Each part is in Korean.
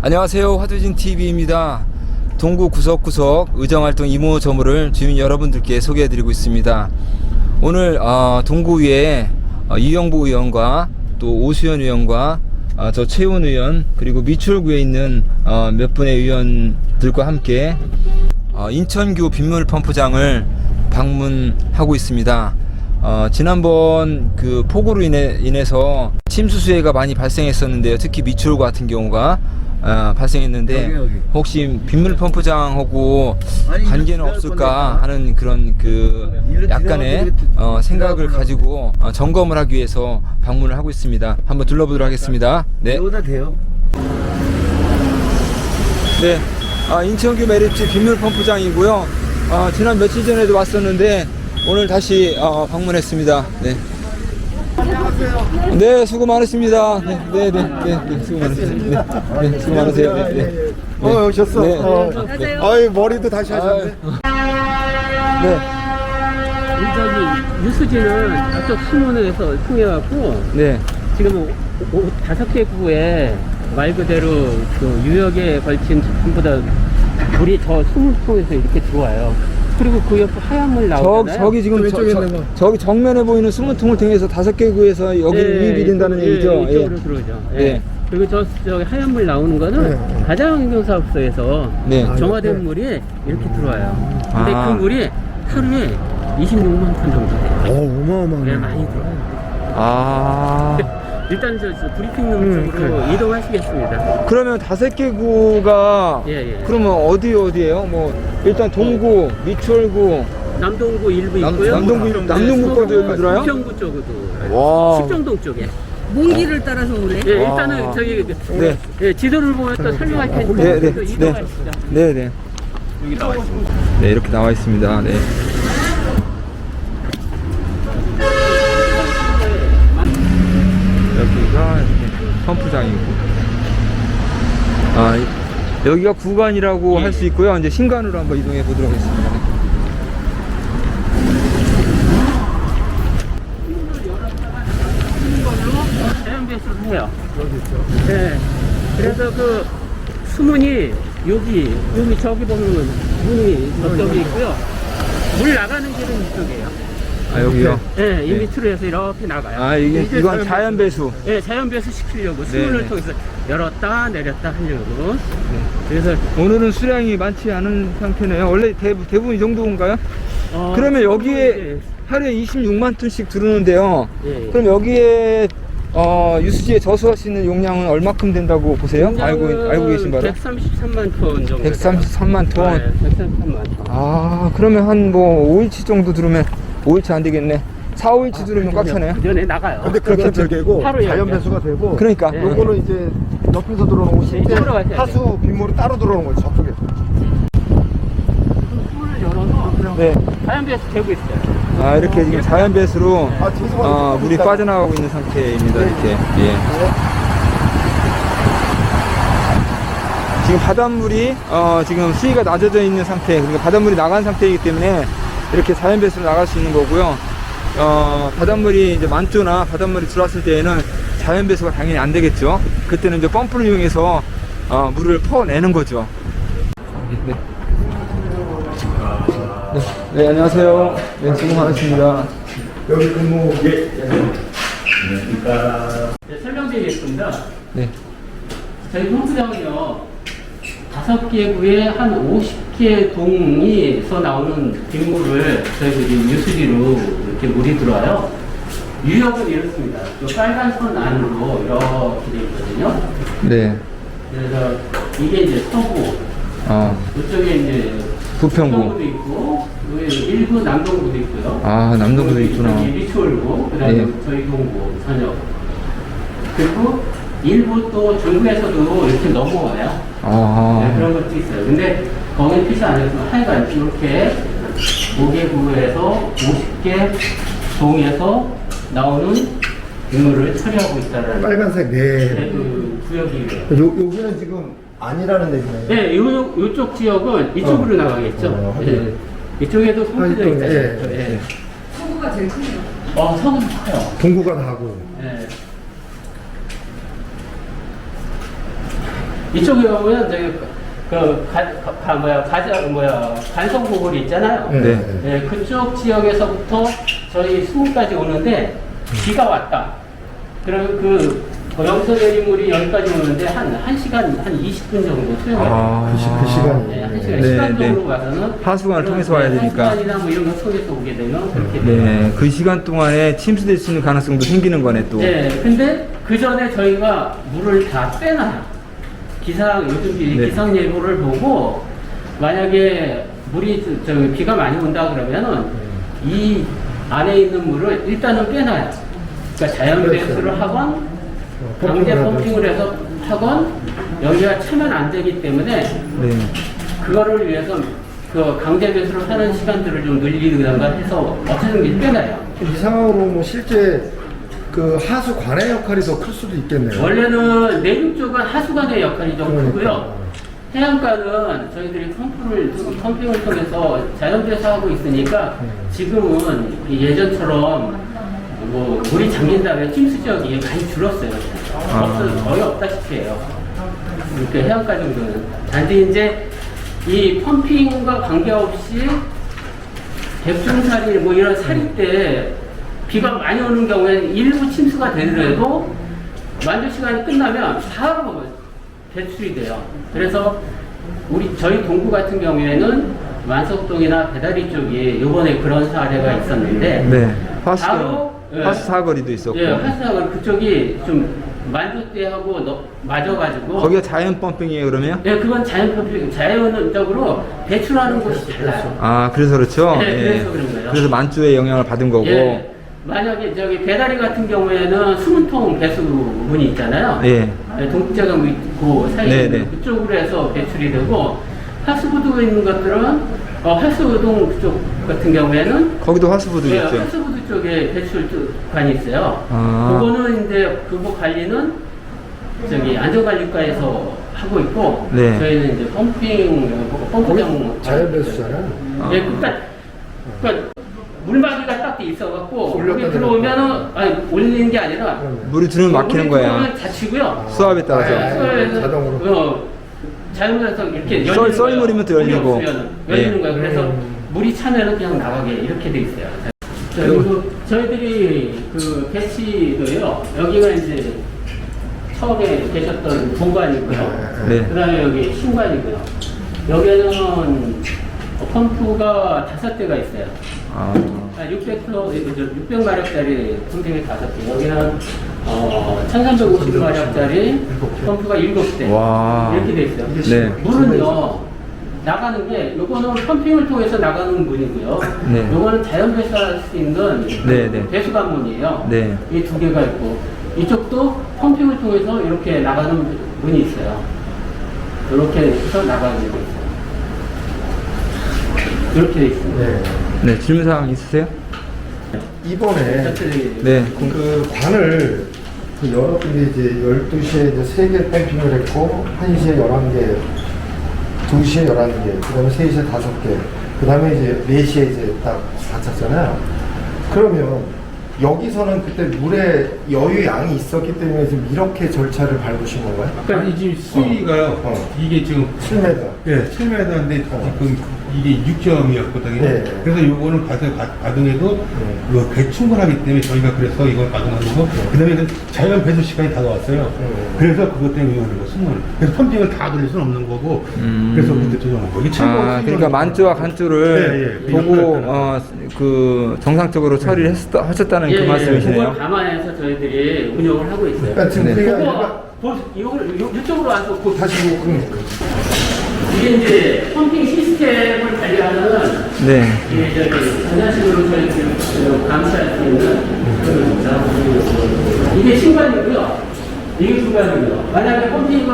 안녕하세요, 화두진 TV입니다. 동구 구석구석 의정활동 이모저모를 주민 여러분들께 소개해드리고 있습니다. 오늘 동구에 이영보 의원과 또 오수연 의원과 저 최훈 의원 그리고 미추홀구에 있는 몇 분의 의원들과 함께 인천교 빗물 펌프장을 방문하고 있습니다. 지난번 그 폭우로 인해서 침수수해가 많이 발생했었는데요. 특히 미추홀구 같은 경우가 발생했는데 여기. 혹시 빗물 펌프장하고 관계는 없을까 하는 그런 그 약간의 생각을 가지고 점검을 하기 위해서 방문을 하고 있습니다. 한번 둘러보도록 하겠습니다. 네. 돼요. 네. 인천교 메리츠 빗물 펌프장이고요. 지난 며칠 전에도 왔었는데 오늘 다시 방문했습니다. 네. 네, 수고 많으십니다. 네, 수고 많으십니다. 네, 수고 많으세요. 네. 오셨어. 네. 아이, 머리도 다시 하셨네. 네. 저기 유수지는 앞쪽 수문에서 통해갖고 네. 지금 5개 구에 말 그대로 그 유역에 걸친 전부 다 물이 저 수문 통해서 이렇게 들어와요. 그리고 그 옆에 하얀 물 나오잖아요. 저기 지금 왼쪽에 있는 거. 저기 정면에 보이는 수문통을 통해서 5개 구에서 여기를 유입이 된다는 얘기죠. 이쪽으로 들어오죠. 예. 그리고 저기 하얀 물 나오는 거는 가자환경사업소에서 네. 정화된 물이 이렇게 들어와요. 근데 그 물이 하루에 26만 톤 정도 돼요. 어마어마하네. 네, 많이 들어와요. 일단 저 브리핑룸 쪽으로 이동하시겠습니다. 그러면 5개 구가 예. 그러면 어디예요? 뭐 일단 동구, 미추홀구, 남동구 일부 있고요. 남동구 거도 여기 들어요? 수평구 쪽으로. 와. 숙정동 쪽에. 몽길을 따라서 오래. 예, 일단은 저기 네. 예, 지도를 보면 또 설명할 테니까 네. 또 이동하시죠. 네. 여기 나와 있습니다. 네, 이렇게 나와 있습니다. 네. 여기가 펌프장이고, 여기가 구간이라고 할 수 있고요. 이제 신간으로 한번 이동해 보도록 하겠습니다. 자연 배수를 해요. 네. 그래서 그 수문이 여기 저기 보면 문이 저쪽에 있고요. 물 나가는 길은 이쪽이에요. 여기요? 네, 이 밑으로 해서 이렇게 나가요. 이건 자연 배수. 네, 자연 배수 시키려고 수문을 통해서 열었다 내렸다 하려고. 그래서 오늘은 수량이 많지 않은 상태네요. 원래 대부분 이 정도인가요? 그러면 여기에 하루에 26만 톤씩 들어오는데요. 예. 그럼 여기에 유수지에 저수할 수 있는 용량은 얼마큼 된다고 보세요? 알고 계신 바로? 133만 톤 정도. 133만 톤. 네, 133만 톤. 그러면 한 뭐 5인치 정도 들으면 5인치 안 되겠네. 4, 5인치 들으면 꽉 차네요. 그 전에 나가요. 근데 그건 별개고 하루에 자연 열게요. 배수가 되고 그러니까. 네. 요거는 이제 옆에서 들어오는 거 실제 이쪽으로 가셔야 하수 빗물이 따로 들어오는 거죠. 저쪽에. 수문을 열어서 네. 자연 배수 되고 있어요. 이렇게 지금 자연 배수로 죄송합니다. 물이 빠져나가고 있는 상태입니다. 이렇게. 예. 지금 바닷물이 지금 수위가 낮아져 있는 상태, 그러니까 바닷물이 나간 상태이기 때문에 이렇게 자연 배수로 나갈 수 있는 거고요. 바닷물이 이제 많거나 바닷물이 들어왔을 때에는 자연 배수가 당연히 안 되겠죠. 그때는 이제 펌프를 이용해서 물을 퍼내는 거죠. 네, 안녕하세요. 네, 수고 많으십니다. 여기 근무 설명드리겠습니다. 네. 저희 펌프장은요 5개 구에 한 50개 동에서 나오는 빗물을 저희들이 유수지로 이렇게 물이 들어와요. 유역은 이렇습니다. 이 빨간 선 안으로 이렇게 되어 있거든요. 네. 그래서 이게 이제 서부, 이쪽에 이제 부평구. 서부도 있고, 여기 일부 남동구도 있고요. 남동구도 있구나. 여기 미추홀구, 그다음에 예. 저희 동구, 산역. 그리고 일부 또 중부에서도 이렇게 넘어와요. 네, 그런 것도 있어요. 근데 거기 필수 안 해서 하여간 이렇게 5개 구에서 50개 동에서 나오는 빗물을 처리하고 있다는 빨간색 그 구역이에요. 여기는 지금 아니라는 얘기네요. 네, 요쪽 지역은 이쪽으로 나가겠죠. 네. 이쪽에도 성구가 예. 있잖아요. 네. 성구가 제일 크네요. 성은 커요. 동구가 나고. 네. 이쪽에 오면 저기 간성 고골이 있잖아요. 네. 네, 그쪽 지역에서부터 저희 수문까지 오는데 비가 왔다. 그럼 여기서 내린 물이 여기까지 오는데 한 1시간, 한 20분 정도 소요해요. 그 시간이. 네, 1시간. 네, 시간적으로 네. 와서는 하수관을 통해서 와야 되니까. 하수관이나 뭐 이런 거 통해서 오게 되면 그렇게 돼요. 네, 그 시간 동안에 침수될 수 있는 가능성도 생기는 거네 또. 네, 근데 그 전에 저희가 물을 다 빼놔요. 요즘 네. 기상 예보를 보고 만약에 비가 많이 온다 그러면은 이 안에 있는 물을 일단은 빼놔요. 그러니까 자연 배수를 하건 강제 펌핑을 해서 하건 여기가 차면 안 되기 때문에 네. 그거를 위해서 그 강제 배수를 하는 시간들을 좀 늘리든가 해서 어쨌든 빼놔요. 이 상황으로 뭐 실제 그 하수관의 역할이 더 클 수도 있겠네요. 원래는 내륙 쪽은 하수관의 역할이 좀 그러니까. 크고요. 해안가는 저희들이 펌핑을 통해서 자연 배수하고 있으니까 지금은 예전처럼 뭐 물이 잠긴 다음에 침수 지역이 많이 줄었어요. 거의 없다시피 해요. 이렇게 해안가 정도는. 단지 이제 이 펌핑과 관계없이 백중살이 뭐 이런 살이 때 비가 많이 오는 경우에는 일부 침수가 되더라도 만조 시간이 끝나면 바로 배출이 돼요. 그래서 저희 동구 같은 경우에는 만석동이나 배다리 쪽이 이번에 그런 사례가 있었는데 네. 바로 하수 사거리도 있었고. 예, 하수사거리 그쪽이 좀 만조 때하고 맞아가지고 거기가 자연 펌핑이에요 그러면? 예, 그건 자연적으로 배출하는 곳이 달라요. 아, 그래서 그렇죠. 네, 그래서 그런 거예요. 그래서 만주의 영향을 받은 거고. 예, 만약에 저기 배다리 같은 경우에는 수문통 배수문이 있잖아요. 예. 동국제가 있고 사이에 네, 있는 네. 그쪽으로 해서 배출이 되고 하수부두가 있는 것들은 하수동 그쪽 같은 경우에는 거기도 하수부도 예, 있죠. 하수부두 쪽에 배출관이 있어요. 아. 그거는 이제 그거 관리는 저기 안전관리과에서 하고 있고 네. 저희는 이제 펌프장 자연 배수잖아요. 예, 그러니까 물막이가 딱 돼 있어갖고 올렸다 거기 들어오면은 올리는 게 아니라 물이 들으면 막히는 물이 거야. 들어오면 닫히고요. 수압에 따라서. 아, 수압에서 자동으로. 자연에서 이렇게 열리는 썰 거예요. 물이면 또 열리고. 물이 없으면 열리는 예. 거예요. 그래서 물이 차면은 그냥 나가게 이렇게 돼 있어요. 자, 그리고 저희들이 그 배치도요. 여기가 이제 처음에 계셨던 본관이고요. 네. 그다음에 여기 신관이고요. 여기는 펌프가 5대가 있어요. 아. 600마력짜리 펌핑이 5대. 여기는 1350마력짜리 펌프가 7대. 와. 이렇게 돼 있어요. 네. 물은요, 나가는 게, 요거는 펌핑을 통해서 나가는 문이고요. 네. 요거는 자연 배수할 수 있는 네, 네. 배수관문이에요. 네. 이 2개가 있고, 이쪽도 펌핑을 통해서 이렇게 나가는 문이 있어요. 이렇게 해서 나가는 문이 있어요. 이렇게 돼 있습니다. 네. 네, 질문사항 있으세요? 이번에 네. 그 관을 그 여러 군데 이제 12시에 이제 3개 펌핑을 했고 1시에 11개, 2시에 11개, 그 다음에 3시에 5개, 그 다음에 이제 4시에 이제 딱 닫혔잖아요. 그러면 여기서는 그때 물에 여유 양이 있었기 때문에 지금 이렇게 절차를 밟으신 건가요? 아니 지금 수위가요. 이게 지금 7m. 예, 7m인데 지금 이게 6점이었거든요. 네. 그래서 요거는 가동해도 그 배 충분하기 때문에 저희가 그래서 이걸 가동한 거고 그다음에 자연 배수 시간이 다가왔어요. 그래서 그것 때문에 이거는 거 승무원. 그래서 펌핑을 다 돌릴 수는 없는 거고 그래서 그때 조정한 거. 이게 아, 그러니까 만주와 간주를 예, 예. 보고 그 정상적으로 처리를 하셨다는 그 말씀이시네요. 그걸 감안해서 저희들이 운영을 하고 있어요. 그러니까 지금 네. 우리가 이걸 이쪽으로 와서 다시 뭐 이게 이제 펌핑 시스템을 관리하는 네. 이게 저기 전자식으로 저희 지금 감시할 수 있는 이게 신관이고요. 이게 신관이고요. 만약에 펌핑이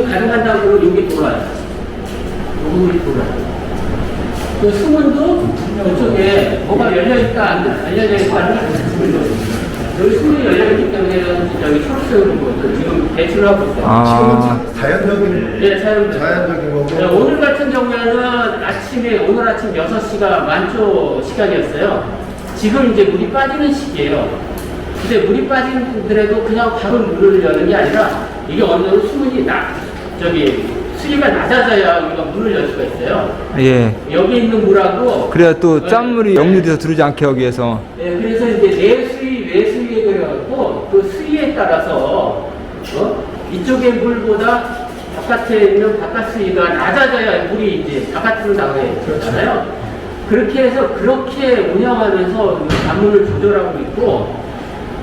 가능한다고 그러면 이게 돌아요. 이게 돌아요. 그 수문도 저쪽에 뭐가 열려있다 안 열려있다는 여기 수문이 열려있기 때문에 여기 초록색으로 지금 배출하고 있어요. 아. 지금은 자연적인 예, 자연적인 거고. 네, 오늘 같은 경우에는 오늘 아침 6시가 만조 시간이었어요. 지금 이제 물이 빠지는 시기예요. 근데 물이 빠지더라도 그냥 바로 물을 여는 게 아니라 이게 어느 정도 수문이 수위가 낮아져야 우리가 문을 열 수가 있어요. 예. 여기 있는 물하고 그래야 또 짠물이 역류돼서 들어오지 않게 하기 위해서. 네, 그래서 이제 내수위, 외수위에 그래갖고 그 수위에 따라서 이쪽의 물보다 바깥에 있는 바깥 수위가 낮아져야 물이 이제 바깥으로 나가잖아요. 그렇게 해서 그렇게 운영하면서 단문을 조절하고 있고,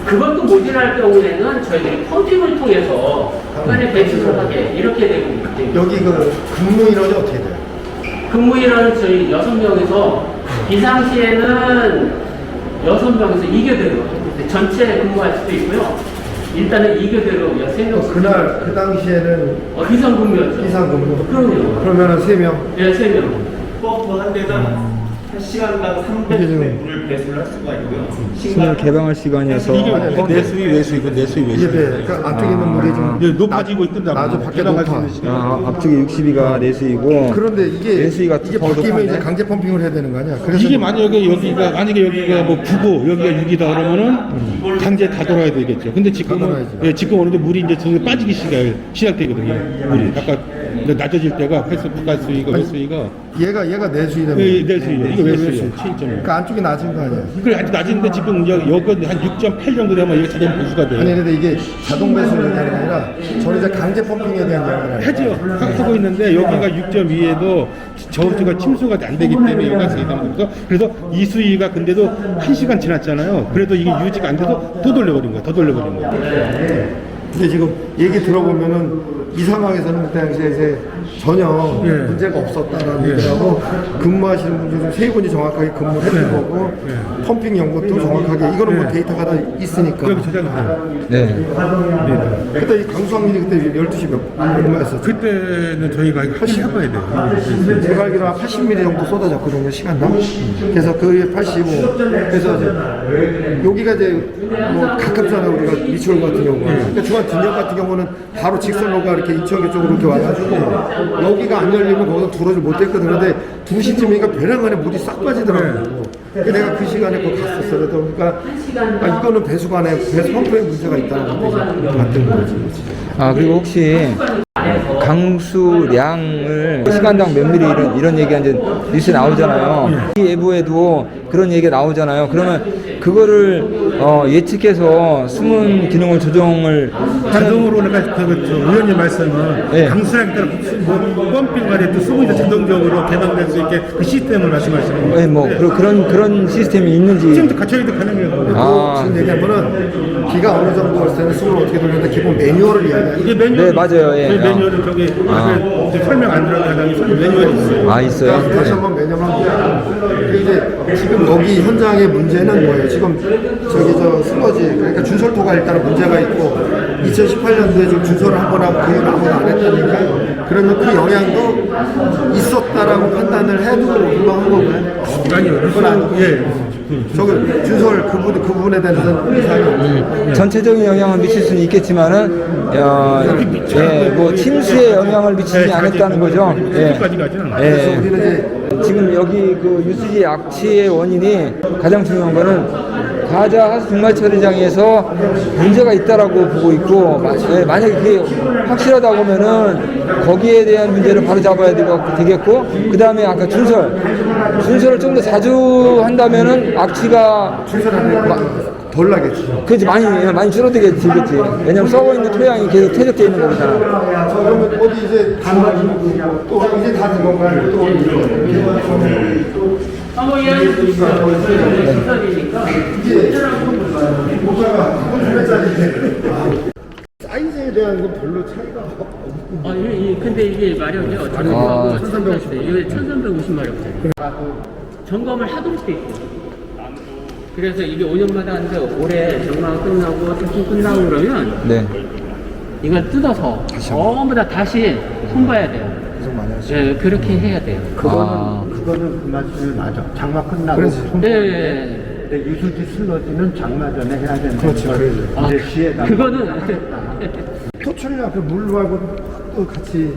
그것도 모자랄 경우에는 저희들이 펌핑을 통해서 안에 배출을 하게 이렇게 되고 있거든요. 여기 그 근무 인원이 어떻게 돼요? 근무 인원은 저희 6명에서 비상시에는 6명에서 2교대로 전체 근무할 수도 있고요. 일단은 2교대로 3명. 그날 그 당시에는 비상근무였죠. 비상근무. 그럼요. 그러면은 3명. 네, 3명. 버프 한 대당 1시간당 300회 물을 배출을 할 수가 있고요. 신을 개방할 시간이어서. 이게 내수위 외수위고 내수위 이게 외수위. 돼. 그러니까 안쪽에 있는 물이 좀 이게 높아지고 있던데 나도 밖에 개방할 수 높아. 있는 시간. 앞쪽에 62가 내수이고. 그런데 이게 내수위가 이게 더 바뀌면 높은데? 이제 강제 펌핑을 해야 되는 거 아니야? 그래서 이게 만약에 여기가 뭐 9고 여기가 6이다 그러면은 강제 다 돌아야 되겠죠. 근데 지금은 돌아야지. 예, 지금 어느 정도 물이 이제 저기 빠지기 시작되거든요. 물이 아까 낮아질 때가 바깥 수위가 외수위가 얘가 내수위다. 내수위 이거 외수위예요. 7.1. 그러니까 안쪽이 낮은 거 아니야? 이걸 아주 낮은데 지금 여기 한 6.8 정도 되면 이게 자동 배수가 돼요. 아니 근데 이게 자동 배수를 얘기하는 게 아니라 저는 이제 강제 펌핑에 대한 이야기를 하죠. 하고 있는데 여기가 6.2에도 저수가 침수가 안 되기 때문에 여기가 세상에서 그래서 이 수위가 근데도 1시간 지났잖아요. 그래도 이게 유지가 안 돼서 또 돌려버린 거야. 더 돌려버린 거야. 근데 지금 얘기 들어보면은 이 상황에서는 그때 당시에 이제 전혀 문제가 없었다라는 얘기하고 근무하시는 분들은 세 분이 정확하게 근무를 했던 거고 펌핑 연구도 정확하게 이거는 뭐 데이터가 다 있으니까. 여기 저장이 돼요. 네. 그때 이 강수항민이 그때 12시 얼마였었죠? 그때는 저희가 확실히 해봐야 돼요. 제가 알기로 한 80mm 정도 쏟아졌거든요, 시간당. 그래서 그게 85. 그래서 이제 여기가 이제 뭐 가깝잖아요, 우리가 미추홀 같은 경우는. 그러니까 중앙 뒷역 같은 경우는 바로 직선로가 이렇게 이천교 쪽으로 이렇게 와가지고 여기가 안 열리면 거기서 들어오지 못했거든요. 근데 2시쯤이니까 배낭 안에 물이 싹 빠지더라고요. 그래서 내가 그 시간에 거기 갔었어요. 그러니까 이거는 배수관에 배수 펌프에 문제가 있다는 건데 맞는 거지. 그리고 혹시 강수량을 시간당 몇 미리 이런 얘기가 이제 뉴스에 나오잖아요. 이 예보에도 그런 얘기가 나오잖아요. 그러면 그거를 예측해서 숨은 기능을 조정을 하는 자동으로 그러니까 의원님 말씀은 네. 강수량에 따라 뭐 펌핑가 됐든 수분이 자동적으로 개방될 수 있게 그 시스템을 말씀하시는 거예요. 네, 뭐 그런 시스템이 있는지. 지금도 갖춰야 가능해요. 지금 얘기하면은 비가 어느 정도 올 때는 숨을 어떻게 돌리는데 기본 매뉴얼을 이야기해요. 이게 매뉴얼 네, 맞아요. 예. 저희 매뉴얼은 저기 이제 설명 안 들어가는 매뉴얼이 있어요. 있어요. 다시 한번 매뉴얼 한번 이제 지금 여기 현장의 문제는 뭐예요? 지금 저기 저 슬러지 그러니까 준설토가 일단 문제가 있고 2018년도에 지금 준설을 한 번 하고 그 이후로 아무도 안 했다니까 그러면 그 영향도 있었다라고 판단을 해도 불가한 건가요? 아니요. 그건 아니고 저기 준설 그 부분에 대해서는 이상이 없는 전체적인 영향을 미칠 수는 있겠지만은 뭐 침수에 영향을 미치지 않았다는 거죠. 까지 가진 않아요. 예. 우리는 이제 지금 여기 그 유수지 악취의 원인이 가장 중요한 거는 가자 하수 분말 처리장에서 문제가 있다라고 보고 있고 만약에 그게 확실하다고 하면은 거기에 대한 문제를 바로 잡아야 되겠고 그 다음에 아까 준설을 좀 더 자주 한다면은 악취가 덜 나겠지. 그렇지 많이 줄어들겠지. 왜냐면 썩어 있는 토양이 계속 퇴적되어 있는 거잖아. 자, 그러면 어디 이제 또 이제 다 된 건가요? 또 뭐 예를 들어서 시설이니까 사이즈에 대한 건 별로 차이가 없고 근데 이게 마력이요. 저녁하고 1350. 이게 1350마력짜리. 점검을 하도록 돼 있고. 그래서 이게 5년마다 하는데 올해 정말 끝나고 조금 끝나고 그러면 네. 이걸 뜯어서 전부 다 다시 손봐야 돼요. 계속 많이 하시죠. 네, 그렇게 해야 돼요. 그거는 그 말씀이 맞아. 장마 끝나고. 네. 근데 유수지 슬러지는 장마 전에 해야 되는 그렇지, 걸 그렇지. 이제 시에다. 그거는 토출이나 그 물하고 또 같이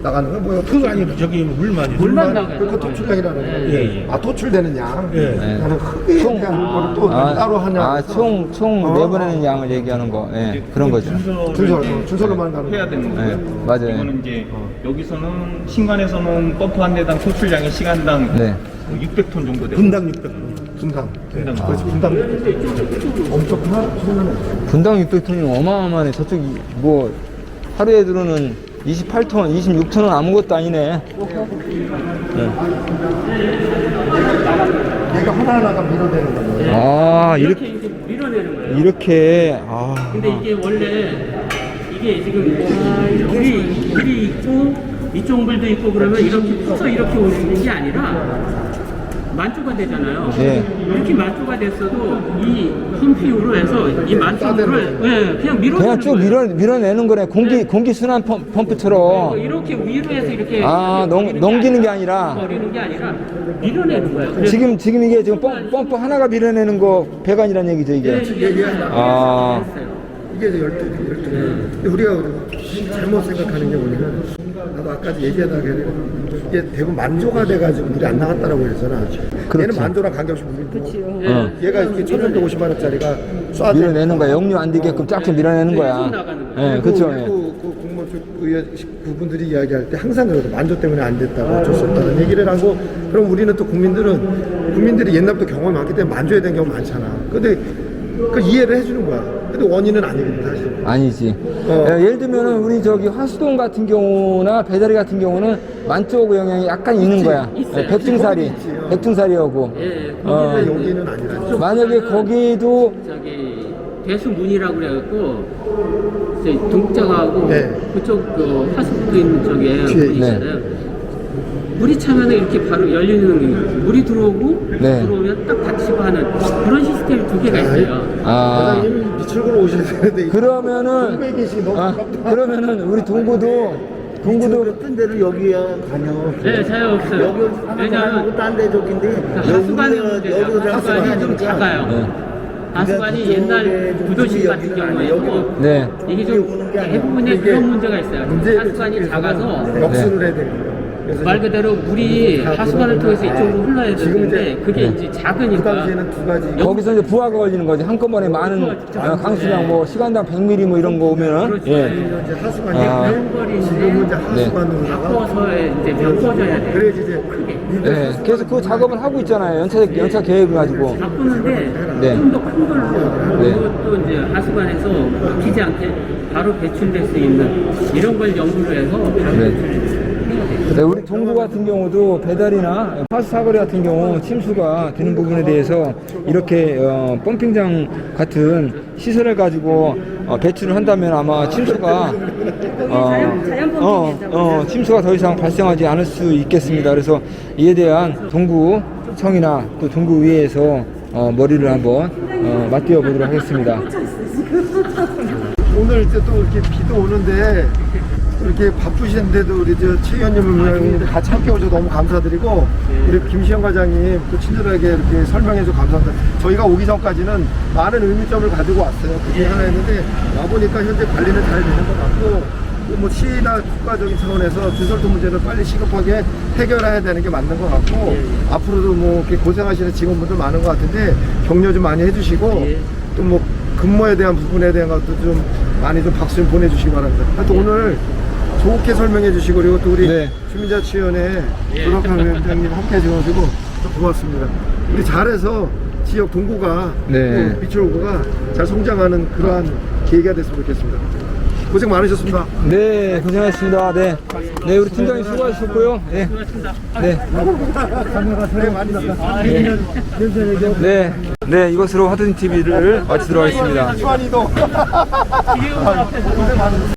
나가는 건 뭐예요? 그거 아니고 저기 물만이. 물만 나가요. 그 토출량이라는 거예요. 예, 예. 아 토출되는 양. 예. 나는 흙에 대한 거를 또 따로 하냐. 총 내보내는 양을 얘기하는 거. 예, 그런 거죠. 준설로만 가는 해야 거. 되는 거고요. 네, 맞아요. 이거는 이제 여기서는 신관에서는 펌프 한 대당 소출량이 시간당 네. 600톤 정도 되고 분당 600. 분당. 분당. 그렇지 분당. 엄청 크나? 분당 600톤이면 어마어마하네. 저쪽 뭐 하루에 들어오는 28톤, 26톤은 아무것도 아니네. 얘가 하나하나가 밀어대는 거예요. 아, 이렇게 이제 밀어내는 거예요. 이렇게 근데 이게 원래 이게 지금 물이 있고 이쪽 물도 있고 그러면 이렇게 퍼서 이렇게 오는 게 아니라 만조가 되잖아요. 네. 이렇게 만조가 됐어도 이 펌핑으로 해서 이 만조를 그냥 밀어내는 그냥 쭉 거예요. 밀어내는 거네. 공기 순환 펌프처럼. 이렇게 위로 해서 이렇게 넘기는 게 아니라. 버리는 게 아니라 밀어내는 거예요. 그래서 지금 이게 지금 펌프 하나가 밀어내는 거 배관이란 얘기죠, 이게. 아. 이게 이제 12. 근데 우리가 잘못 생각하는 게 뭐냐면 나도 아까 얘기하다가 이게 대부분 만조가 돼가지고 물이 안 나갔다라고 그랬잖아. 그렇지. 얘는 만조랑 관계없이 물이 들어오고 어. 얘가 이렇게 1,350만 원짜리가 쏴 밀어내는 거야. 역류 안 되게끔 쫙쫙 밀어내는 거야. 예, 그렇죠. 예. 그 공무원 쪽 의원 그분들이 이야기할 때 항상 그래도 만조 때문에 안 됐다고 어쩔 수 없다는 얘기를 하고 그럼 우리는 또 국민들이 옛날부터 경험이 많기 때문에 만조에 대한 경우 많잖아. 근데 그 이해를 해주는 거야. 근데 원인은 아니거든 사실. 아니지. 예, 예를 들면은 우리 저기 화수동 같은 경우나 배다리 같은 경우는 만쪽 영향이 약간 있는 거야. 있어요. 예, 백중사리하고. 예, 근데 거기는 여기는 아니라. 만약에 거기도 저기 대수문이라고 그래갖고 이제 동작하고 네. 그쪽 그 화수도 있는 쪽에 뒤에 문이 있잖아요. 물이 차면 이렇게 바로 열리는 물이 들어오고 네. 들어오면 딱 닫히고 하는 그런 시스템이 두 개가 있어요. 사장님 미출구로 오셔야 되는데 그러면은 동백이 계시기 너무 아깝다. 그러면은 우리 동구도 같은 데를 여기야 가냐. 네, 자유 없어요. 여기 왜냐하면 하고 딴데 저긴데 하수관이 문제예요. 여기서 하수관이 좀 작아요. 네. 하수관이 옛날 구도식 같은 경우에도 네. 이게 좀 대부분의 그런 문제가 있어요. 하수관이 작아서 역순을 해야 돼요. 그래서 말 그대로 물이 하수관을 통해서 이쪽으로 흘러야 되는데 그게 이제 그 작으니까 당시에는 두 가지. 거기서 이제 부하가 걸리는 거지. 한꺼번에 많은 강수량 뭐 시간당 100mm 뭐 이런 거 오면은 그렇죠. 예. 이제 하수관이 아. 지금은 이제 하수관으로다가 바꿔서 이제 바꿔줘야 돼요. 그래야지 이제 네. 계속 그 작업을 하고 있잖아요. 연차 계획을 가지고. 바꾸는데 네. 좀 더 큰 걸로 네. 그것도 이제 하수관에서 막히지 않게 바로 배출될 수 있는 이런 걸 연구를 해서 네. 네, 우리 동구 같은 경우도 배달이나 하수 사거리 같은 경우 침수가 되는 부분에 대해서 이렇게 펌핑장 같은 시설을 가지고 배출을 한다면 아마 침수가 자연 펌핑이죠. 침수가 더 이상 발생하지 않을 수 있겠습니다. 그래서 이에 대한 동구청이나 또 동구위에서 머리를 한번 맞대어 보도록 하겠습니다. 오늘 이제 또 이렇게 비도 오는데 이렇게 바쁘신데도 우리 최 의원님을 같이 함께 오셔서 너무 감사드리고 우리 김시영 과장님 또 친절하게 이렇게 설명해서 감사합니다. 저희가 오기 전까지는 많은 의문점을 가지고 왔어요. 그게 하나 했는데 와보니까 현재 관리는 잘 되는 것 같고 뭐 시나 국가적인 차원에서 주설도 문제를 빨리 시급하게 해결해야 되는 게 맞는 것 같고 앞으로도 뭐 이렇게 고생하시는 직원분들 많은 것 같은데 격려 좀 많이 해주시고 또 뭐 근무에 대한 부분에 대한 것도 좀 많이 좀 박수 좀 보내주시기 바랍니다. 하여튼 오늘 좋게 설명해 주시고 그리고 또 우리 네. 주민자치위원회 조덕환 위원장님 함께 해주셔가지고 고맙습니다. 우리 잘해서 지역 동구가 네. 또 미추홀구가 잘 성장하는 그러한 계기가 됐으면 좋겠습니다. 고생 많으셨습니다. 네, 고생하셨습니다. 네. 네, 우리 팀장님 수고하셨고요. 네. 네. 네. 네, 이것으로 하드인 TV를 마치도록 하겠습니다. 수환이도 고생 많으셨습니다.